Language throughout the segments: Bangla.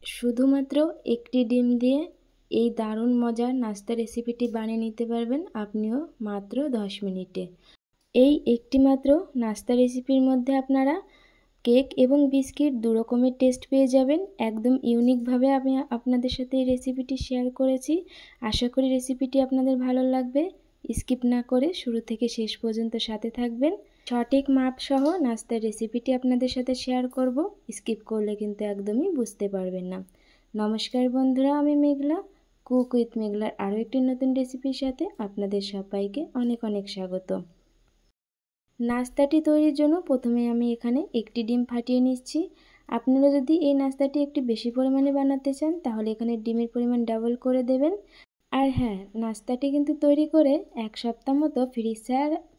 শুধুমাত্র একটি ডিম দিয়ে এই দারুণ মজার নাস্তা রেসিপিটি বানিয়ে নিতে পারবেন আপনিও মাত্র 10 মিনিটে। এই একটি মাত্র নাস্তা রেসিপির মধ্যে আপনারা কেক এবং বিস্কিট দু রকমের টেস্ট পেয়ে যাবেন। একদম ইউনিকভাবে আমি আপনাদের সাথে এই রেসিপিটি শেয়ার করেছি। আশা করি রেসিপিটি আপনাদের ভালো লাগবে। স্কিপ না করে শুরু থেকে শেষ পর্যন্ত সাথে থাকবেন। সঠিক মাপ সহ নাস্তার রেসিপিটি আপনাদের সাথে শেয়ার করব, স্কিপ করলে কিন্তু একদমই বুঝতে পারবেন না। নমস্কার বন্ধুরা, আমি মেঘলা, কুক উইথ মেঘলার আরও একটি নতুন রেসিপির সাথে আপনাদের সবাইকে অনেক অনেক স্বাগত। নাস্তাটি তৈরির জন্য প্রথমে আমি এখানে একটি ডিম ফাটিয়ে নিচ্ছি। আপনারা যদি এই নাস্তাটি একটু বেশি পরিমাণে বানাতে চান তাহলে এখানে ডিমের পরিমাণ ডাবল করে দেবেন। আর হ্যাঁ, নাস্তাটি কিন্তু তৈরি করে এক সপ্তাহ মতো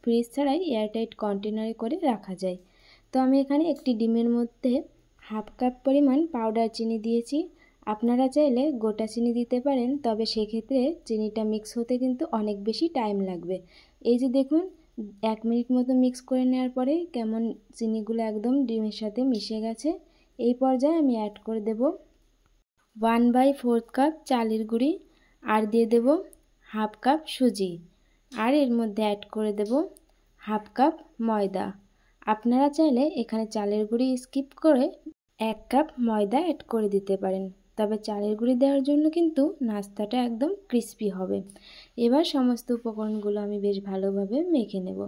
ফ্রিজ ছাড়াই এয়ারটাইট কন্টেনারে করে রাখা যায়। তো আমি এখানে একটি ডিমের মধ্যে হাফ কাপ পরিমাণ পাউডার চিনি দিয়েছি। আপনারা চাইলে গোটা চিনি দিতে পারেন, তবে সেক্ষেত্রে চিনিটা মিক্স হতে কিন্তু অনেক বেশি টাইম লাগবে। এই যে দেখুন, 1 মিনিট মতো মিক্স করে নেওয়ার পরে কেমন চিনিগুলো একদম ডিমের সাথে মিশে গেছে। এই পর্যায়ে আমি অ্যাড করে দেব 1/4 কাপ চালের গুঁড়ি, আর দিয়ে দেব হাফ কাপ সুজি, আর এর মধ্যে অ্যাড করে দেব হাফ কাপ ময়দা। আপনারা চাইলে এখানে চালের গুঁড়ি স্কিপ করে 1 কাপ ময়দা অ্যাড করে দিতে পারেন, তবে চালের গুঁড়ি দেওয়ার জন্য কিন্তু নাস্তাটা একদম ক্রিস্পি হবে। এবার সমস্ত উপকরণগুলো আমি বেশ ভালোভাবে মেখে নেব।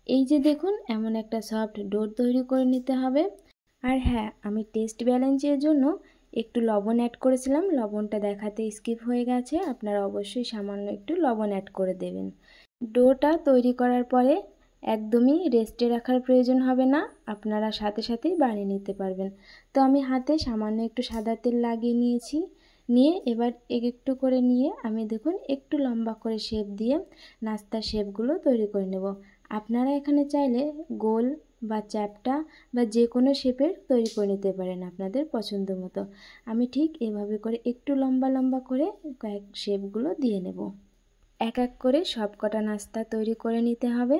এই যে দেখুন, এমন একটা সফট ডো তৈরি করে নিতে হবে। আর হ্যাঁ, আমি টেস্ট ব্যালেন্সের জন্য একটু লবণ অ্যাড করেছিলাম, লবণটা দেখাতে স্কিপ হয়ে গেছে। আপনারা অবশ্যই সামান্য একটু লবণ অ্যাড করে দেবেন। ডোটা তৈরি করার পরে একদমই রেস্টে রাখার প্রয়োজন হবে না, আপনারা সাথে সাথেই বানিয়ে নিতে পারবেন। তো আমি হাতে সামান্য একটু সাদা তেল লাগিয়ে নিয়েছি। নিয়ে এবার একটু করে নিয়ে আমি দেখুন একটু লম্বা করে শেপ দিয়ে নাস্তার শেপগুলো তৈরি করে নেব। আপনারা এখানে চাইলে গোল বা চ্যাপ্টা বা যে কোনো শেপের তৈরি করে নিতে পারেন আপনাদের পছন্দ মতো। আমি ঠিক এভাবে করে একটু লম্বা লম্বা করে কয়েক শেপগুলো দিয়ে নেব। এক এক করে সব কটা নাস্তা তৈরি করে নিতে হবে,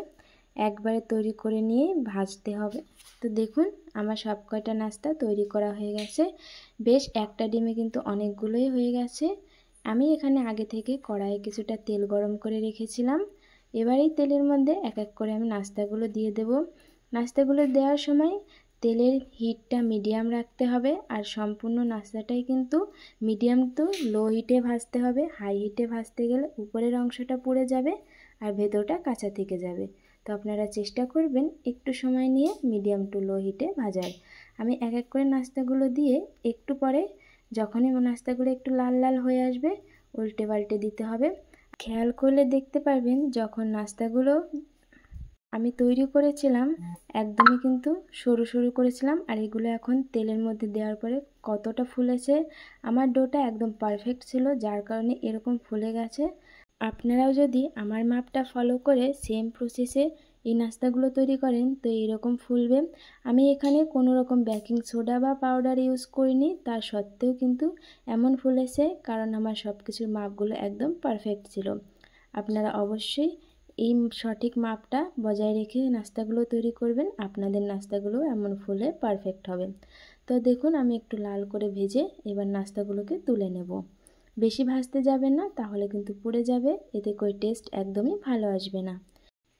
একবারে তৈরি করে নিয়ে ভাজতে হবে। তো দেখুন, আমার সব কয়টা নাস্তা তৈরি করা হয়ে গেছে। বেশ একটা ডিমে কিন্তু অনেকগুলোই হয়ে গেছে। আমি এখানে আগে থেকে কড়াইয়ে কিছুটা তেল গরম করে রেখেছিলাম। এবার এই তেলের মধ্যে এক এক করে আমি নাস্তাগুলো দিয়ে দেব। নাস্তাগুলো দেওয়ার সময় তেলের হিটটা মিডিয়াম রাখতে হবে, আর সম্পূর্ণ নাস্তাটাই কিন্তু মিডিয়াম টু লো হিটে ভাজতে হবে। হাই হিটে ভাজতে গেলে উপরের অংশটা পুড়ে যাবে আর ভেতরটা কাঁচা থেকে যাবে। তো আপনারা চেষ্টা করবেন একটু সময় নিয়ে মিডিয়াম টু লো হিটে ভাজার। আমি এক এক করে নাস্তাগুলো দিয়ে একটু পরে যখনই নাস্তাগুলো একটু লাল লাল হয়ে আসবে উল্টে পাল্টে দিতে হবে। খেয়াল করলে দেখতে পারবেন যখন নাস্তাগুলো আমি তৈরি করেছিলাম একদমই কিন্তু সরু সরু করেছিলাম, আর এগুলো এখন তেলের মধ্যে দেওয়ার পরে কতটা ফুলেছে। আমার ডোটা একদম পারফেক্ট ছিল, যার কারণে এরকম ফুলে গেছে। আপনারাও যদি আমার মাপটা ফলো করে সেম প্রসেসে এই নাস্তাগুলো তৈরি করেন তো এইরকম ফুলবে। আমি এখানে কোনো রকম বেকিং সোডা বা পাউডার ইউজ করিনি, তার সত্ত্বেও কিন্তু এমন ফুলেছে, কারণ আমার সব কিছুর মাপগুলো একদম পারফেক্ট ছিল। আপনারা অবশ্যই এই সঠিক মাপটা বজায় রেখে নাস্তাগুলো তৈরি করবেন, আপনাদের নাস্তাগুলো এমন ফুলে পারফেক্ট হবে। তো দেখুন, আমি একটু লাল করে ভেজে এবার নাস্তাগুলোকে তুলে নেব। বেশি ভাজতে যাবেন না, তাহলে কিন্তু পুড়ে যাবে, এতে করে টেস্ট একদমই ভালো আসবে না।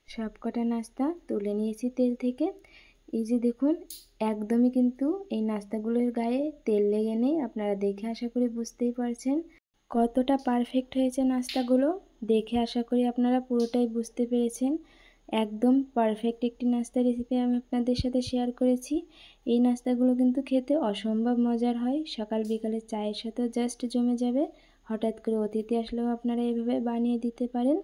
সব কটা নাস্তা তুলে নিয়েছি তেল থেকে। এই যে দেখুন, একদমই কিন্তু এই নাস্তাগুলোর গায়ে তেল লেগে নেই। আপনারা দেখে আশা করি বুঝতেই পারছেন কতটা পারফেক্ট হয়েছে নাস্তাগুলো। দেখে আশা করি আপনারা পুরোটাই বুঝতে পেরেছেন। একদম পারফেক্ট একটি নাস্তা রেসিপি আমি আপনাদের সাথে শেয়ার করেছি। এই নাস্তাগুলো কিন্তু খেতে অসম্ভব মজার হয়, সকাল বিকালে চায়ের সাথেও জাস্ট জমে যাবে। হঠাৎ করে অতিথি আসলেও আপনারা এভাবে বানিয়ে দিতে পারেন।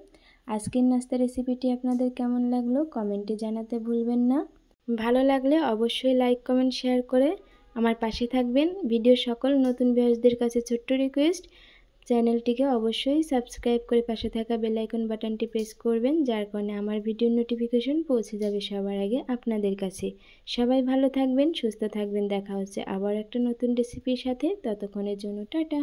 আজকের নাস্তা রেসিপিটি আপনাদের কেমন লাগলো কমেন্টে জানাতে ভুলবেন না। ভালো লাগলে অবশ্যই লাইক কমেন্ট শেয়ার করে আমার পাশে থাকবেন। ভিডিও সকল নতুন ভিউয়ার্সদের কাছে ছোট্ট রিকোয়েস্ট, চ্যানেলটিকে অবশ্যই সাবস্ক্রাইব করে পাশে থাকা বেল আইকন বাটনটি প্রেস করবেন, যার কারণে আমার ভিডিওর নোটিফিকেশন পৌঁছে যাবে সবার আগে আপনাদের কাছে। সবাই ভালো থাকবেন, সুস্থ থাকবেন। দেখা হচ্ছে আবার একটা নতুন রেসিপির সাথে, ততক্ষণের জন্য টাটা।